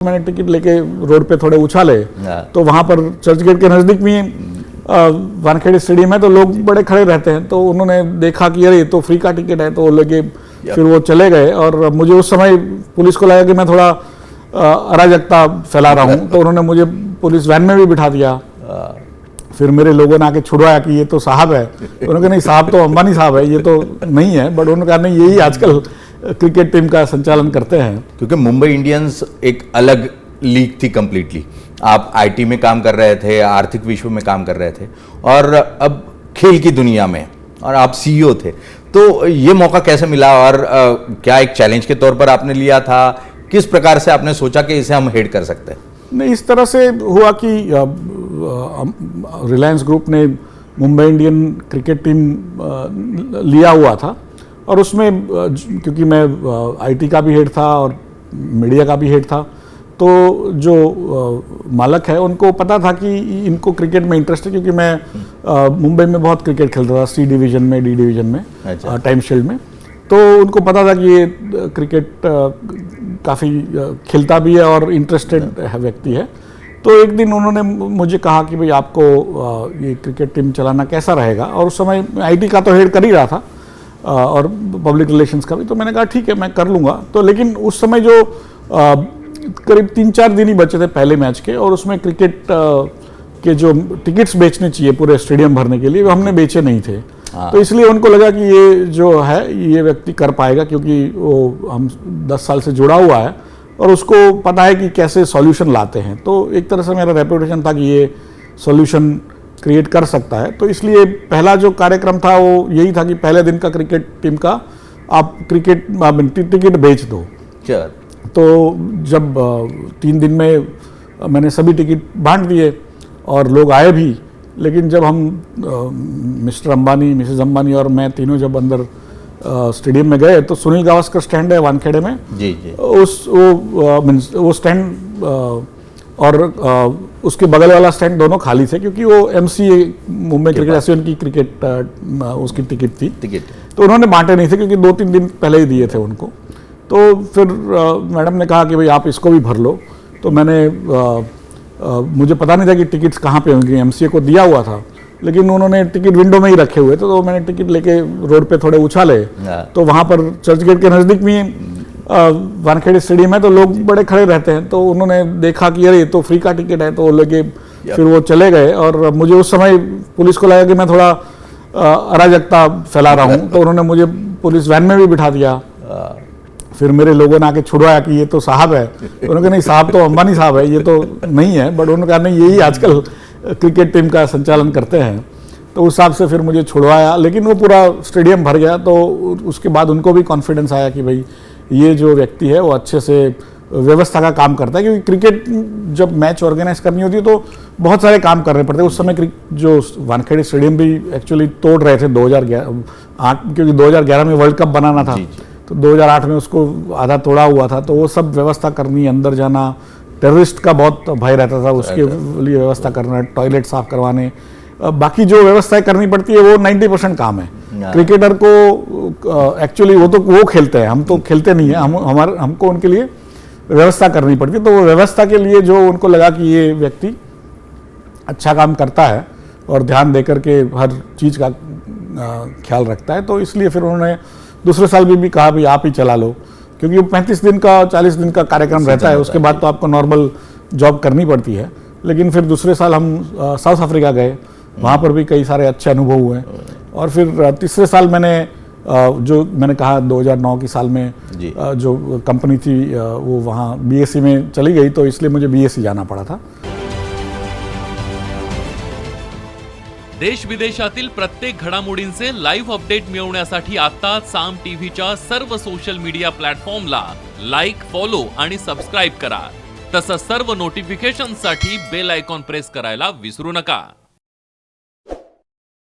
मैंने टिकट लेके रोड पे थोड़े उछाले तो वहां पर चर्च गेट के नजदीक में वानखेड़े स्टेडियम है, तो लोग बड़े खड़े रहते हैं। तो उन्होंने देखा कि अरे ये तो फ्री का टिकट है, तो वो लेके फिर वो चले गए। और मुझे उस समय पुलिस को लगा कि मैं थोड़ा अराजकता फैला रहा हूँ, तो उन्होंने मुझे पुलिस वैन में भी बिठा दिया। फिर मेरे लोगों ने आके छुड़वाया कि ये तो साहब है। उन्होंने कहा नहीं, साहब तो अंबानी साहब है, ये तो नहीं है। बट उन्होंने कहा नहीं, यही आजकल क्रिकेट टीम का संचालन करते हैं। क्योंकि मुंबई इंडियंस एक अलग लीग थी कंप्लीटली। आप आईटी में काम कर रहे थे, आर्थिक विश्व में काम कर रहे थे, और अब खेल की दुनिया में, और आप सीईओ थे। तो ये मौका कैसे मिला, और क्या एक चैलेंज के तौर पर आपने लिया था? किस प्रकार से आपने सोचा कि इसे हम हेड कर सकते हैं? नहीं, इस तरह से हुआ कि रिलायंस ग्रुप ने मुंबई इंडियन क्रिकेट टीम लिया हुआ था, और उसमें क्योंकि मैं आईटी का भी हेड था और मीडिया का भी हेड था, तो जो मालक है उनको पता था कि इनको क्रिकेट में इंटरेस्ट है। क्योंकि मैं मुंबई में बहुत क्रिकेट खेलता था, सी डिवीज़न में, डी डिवीज़न में, टाइम शील्ड में। तो उनको पता था कि ये क्रिकेट काफ़ी खेलता भी है और इंटरेस्टेड है व्यक्ति है। तो एक दिन उन्होंने मुझे कहा कि भाई आपको ये क्रिकेट टीम चलाना कैसा रहेगा। और उस समय आईटी का तो हेड कर ही रहा था और पब्लिक रिलेशंस का भी। तो मैंने कहा ठीक है, मैं कर लूँगा। तो लेकिन उस समय जो करीब 3-4 दिन ही बचे थे पहले मैच के, और उसमें क्रिकेट के जो टिकट्स बेचने चाहिए पूरे स्टेडियम भरने के लिए, वो हमने बेचे नहीं थे। तो इसलिए उनको लगा कि ये जो है ये व्यक्ति कर पाएगा, क्योंकि वो हम 10 साल से जुड़ा हुआ है और उसको पता है कि कैसे सॉल्यूशन लाते हैं। तो एक तरह से मेरा रेपुटेशन था कि ये सॉल्यूशन क्रिएट कर सकता है। तो इसलिए पहला जो कार्यक्रम था वो यही था कि पहले दिन का क्रिकेट टीम का आप क्रिकेट टिकट बेच दो। तो जब 3 दिन में मैंने सभी टिकट बांट दिए और लोग आए भी। लेकिन जब हम मिस्टर अंबानी, मिसेस अंबानी और मैं तीनों जब अंदर स्टेडियम में गए, तो सुनील गावस्कर स्टैंड है वानखेड़े में, जी। वो स्टैंड और उसके बगल वाला स्टैंड दोनों खाली थे, क्योंकि वो एमसीए मुंबई क्रिकेट एसोसिएशन की क्रिकेट उसकी टिकट थी। तो उन्होंने बांटे नहीं थे, क्योंकि 2-3 दिन पहले ही दिए थे उनको। तो फिर मैडम ने कहा कि भाई आप इसको भी भर लो। तो मैंने मुझे पता नहीं था कि टिकट्स कहाँ पे होंगी, एमसीए को दिया हुआ था, लेकिन उन्होंने टिकट विंडो में ही रखे हुए थे। तो मैंने टिकट लेके रोड पे थोड़े उछाले, तो वहाँ पर चर्च गेट के नज़दीक में वानखेड़े स्टेडियम है, तो लोग बड़े खड़े रहते हैं। तो उन्होंने देखा कि अरे ये तो फ्री का टिकट है, तो वो लेके फिर वो चले गए। और मुझे उस समय पुलिस को लगा कि मैं थोड़ा अराजकता फैला रहा हूँ, तो उन्होंने मुझे पुलिस वैन में भी बिठा दिया। फिर मेरे लोगों ने आके छुड़वाया कि ये तो साहब है। उन्होंने कहा नहीं, साहब तो अंबानी साहब है, ये तो नहीं है। बट उन्होंने कहा नहीं, यही आजकल क्रिकेट टीम का संचालन करते हैं। तो उस हिसाब से फिर मुझे छुड़वाया, लेकिन वो पूरा स्टेडियम भर गया। तो उसके बाद उनको भी कॉन्फिडेंस आया कि भाई ये जो व्यक्ति है वो अच्छे से व्यवस्था का काम करता है। क्योंकि क्रिकेट जब मैच ऑर्गेनाइज करनी होती है तो बहुत सारे काम करने पड़ते हैं। उस समय जो वानखेड़े स्टेडियम भी एक्चुअली तोड़ रहे थे 2008, क्योंकि 2011 में वर्ल्ड कप बनाना था। तो 2008 में उसको आधा तोड़ा हुआ था। तो वो सब व्यवस्था करनी, अंदर जाना, टेररिस्ट का बहुत भय रहता था, उसके लिए व्यवस्था करना, टॉयलेट साफ करवाने, बाकी जो व्यवस्थाएं करनी पड़ती है वो 90% काम है। क्रिकेटर को एक्चुअली वो खेलते हैं, हम तो खेलते नहीं है, हमको उनके लिए व्यवस्था करनी पड़ती है। तो वो व्यवस्था के लिए जो उनको लगा कि ये व्यक्ति अच्छा काम करता है और ध्यान देकर के हर चीज़ का ख्याल रखता है, तो इसलिए फिर उन्होंने दूसरे साल भी कहा भाई आप ही चला लो। क्योंकि वो 35 दिन का 40 दिन का कार्यक्रम रहता है, उसके बाद तो आपको नॉर्मल जॉब करनी पड़ती है। लेकिन फिर दूसरे साल हम साउथ अफ्रीका गए, वहाँ पर भी कई सारे अच्छे अनुभव हुए। और फिर तीसरे साल मैंने जो मैंने कहा 2009 की साल में जो कंपनी थी वो वहाँ बीएससी में चली गई, तो इसलिए मुझे बीएससी जाना पड़ा था। देश विदेशातील प्रत्येक घडामोडींचे लाईव्ह अपडेट मिळवण्यासाठी आता साम टीव्हीच्या सर्व सोशल मीडिया प्लॅटफॉर्मला लाईक, फॉलो आणि सबस्क्राइब करा। तसंच सर्व नोटिफिकेशनसाठी बेल आयकॉन प्रेस करायला विसरू नका।